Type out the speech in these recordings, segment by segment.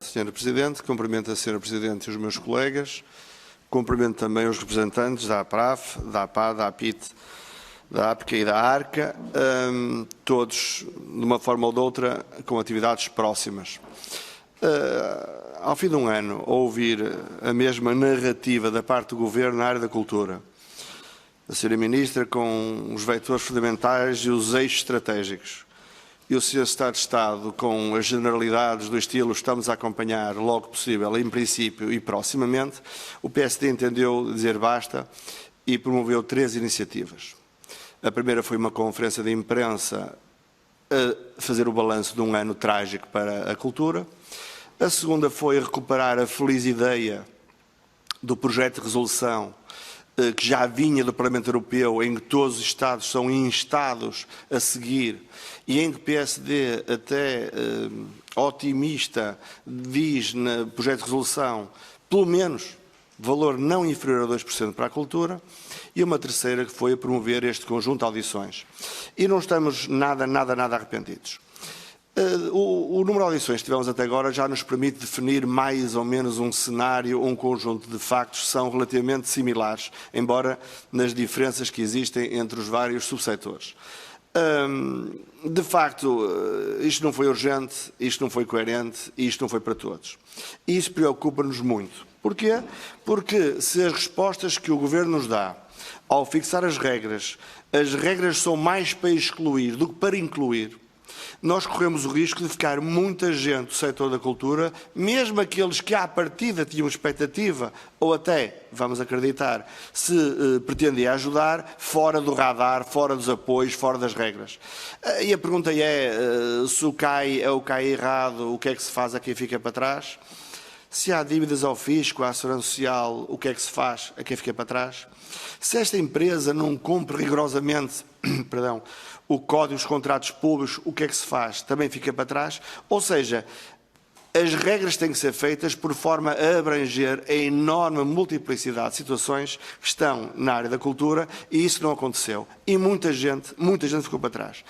Sra. Presidente. Cumprimento a Sra. Presidente e os meus colegas. Cumprimento também os representantes da APRAF, da APA, da APIT, da APCA e da ARCA, todos, de uma forma ou de outra, com atividades próximas. Ao fim de um ano, ouvir a mesma narrativa da parte do Governo na área da cultura, a Sra. Ministra com os vetores fundamentais e os eixos estratégicos, e o Sr. Secretário de Estado com as generalidades do estilo estamos a acompanhar logo que possível, em princípio e proximamente, o PSD entendeu dizer basta e promoveu 3 iniciativas. A primeira foi uma conferência de imprensa a fazer o balanço de um ano trágico para a cultura. A segunda foi recuperar a feliz ideia do projeto de resolução que já vinha do Parlamento Europeu, em que todos os Estados são instados a seguir e em que o PSD, até otimista, diz no projeto de resolução, pelo menos, valor não inferior a 2% para a cultura, e uma terceira que foi a promover este conjunto de audições. E não estamos nada arrependidos. O número de audições que tivemos até agora já nos permite definir mais ou menos um cenário, um conjunto de factos que são relativamente similares, embora nas diferenças que existem entre os vários subsetores. De facto, isto não foi urgente, isto não foi coerente e isto não foi para todos. E isso preocupa-nos muito. Porquê? Porque se as respostas que o Governo nos dá ao fixar as regras são mais para excluir do que para incluir, nós corremos o risco de ficar muita gente do setor da cultura, mesmo aqueles que à partida tinham expectativa, ou até, vamos acreditar, se pretendia ajudar, fora do radar, fora dos apoios, fora das regras. E a pergunta é, se o CAI é o CAI errado, o que é que se faz a quem fica para trás? Se há dívidas ao fisco, à segurança social, o que é que se faz a quem fica para trás? Se esta empresa não cumpre rigorosamente o Código dos Contratos Públicos, o que é que se faz? Também fica para trás? Ou seja, as regras têm que ser feitas por forma a abranger a enorme multiplicidade de situações que estão na área da cultura e isso não aconteceu. E muita gente ficou para trás.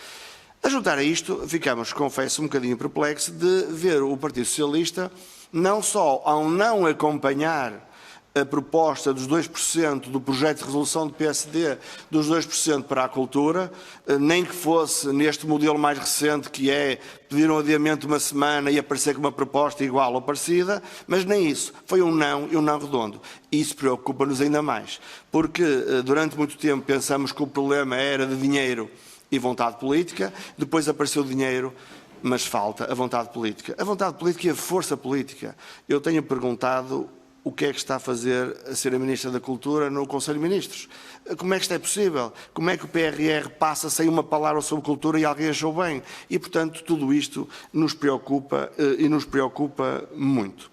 A juntar a isto, ficamos, confesso, um bocadinho perplexos de ver o Partido Socialista não só ao não acompanhar a proposta dos 2% do projeto de resolução do PSD, dos 2% para a cultura, nem que fosse neste modelo mais recente, que é pedir um adiamento de uma semana e aparecer com uma proposta igual ou parecida, mas nem isso. Foi um não e um não redondo. Isso preocupa-nos ainda mais, porque durante muito tempo pensamos que o problema era de dinheiro e vontade política, depois apareceu o dinheiro, mas falta a vontade política. A vontade política e a força política. Eu tenho perguntado o que é que está a fazer a Sra. Ministra da Cultura no Conselho de Ministros. Como é que isto é possível? Como é que o PRR passa sem uma palavra sobre cultura e alguém achou bem? E, portanto, tudo isto nos preocupa e nos preocupa muito.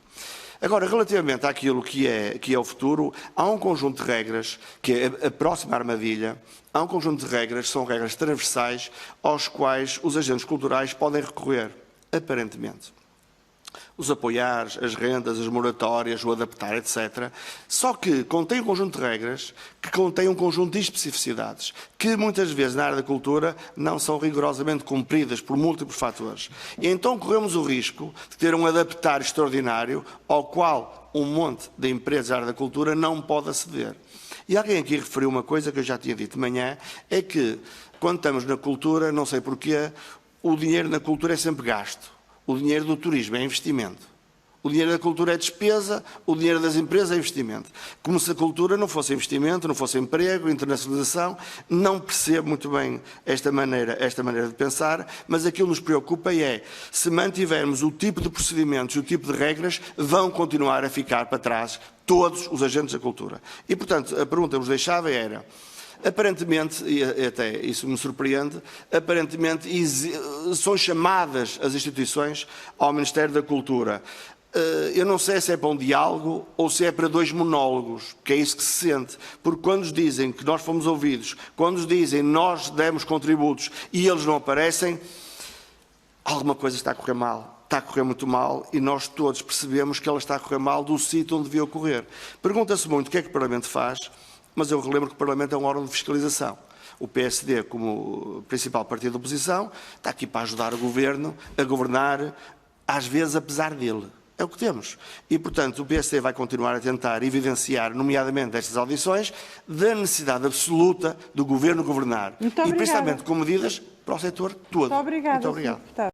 Agora, relativamente àquilo que é o futuro, há um conjunto de regras, que é a próxima armadilha, há um conjunto de regras, são regras transversais, aos quais os agentes culturais podem recorrer, aparentemente. Os apoiar, as rendas, as moratórias, o adaptar, etc. Só que contém um conjunto de regras que contém um conjunto de especificidades que muitas vezes na área da cultura não são rigorosamente cumpridas por múltiplos fatores. E então corremos o risco de ter um adaptar extraordinário ao qual um monte de empresas da área da cultura não pode aceder. E alguém aqui referiu uma coisa que eu já tinha dito de manhã, é que quando estamos na cultura, não sei porquê, o dinheiro na cultura é sempre gasto. O dinheiro do turismo é investimento. O dinheiro da cultura é despesa, o dinheiro das empresas é investimento. Como se a cultura não fosse investimento, não fosse emprego, internacionalização. Não percebo muito bem esta maneira de pensar, mas aquilo que nos preocupa é, se mantivermos o tipo de procedimentos e o tipo de regras, vão continuar a ficar para trás todos os agentes da cultura. E, portanto, a pergunta que nos deixava era, aparentemente, e até isso me surpreende, aparentemente são chamadas as instituições ao Ministério da Cultura. Eu não sei se é para um diálogo ou se é para 2 monólogos, que é isso que se sente. Porque quando nos dizem que nós fomos ouvidos, quando nos dizem que nós demos contributos e eles não aparecem, alguma coisa está a correr mal. Está a correr muito mal e nós todos percebemos que ela está a correr mal do sítio onde devia ocorrer. Pergunta-se muito o que é que o Parlamento faz, mas eu relembro que o Parlamento é um órgão de fiscalização. O PSD, como principal partido da oposição, está aqui para ajudar o Governo a governar, às vezes apesar dele. É o que temos. E, portanto, o PSD vai continuar a tentar evidenciar, nomeadamente nestas audições, da necessidade absoluta do Governo governar. Muito e obrigada. principalmente com medidas para o setor todo. Muito obrigada, Muito obrigado. Sr. Deputado.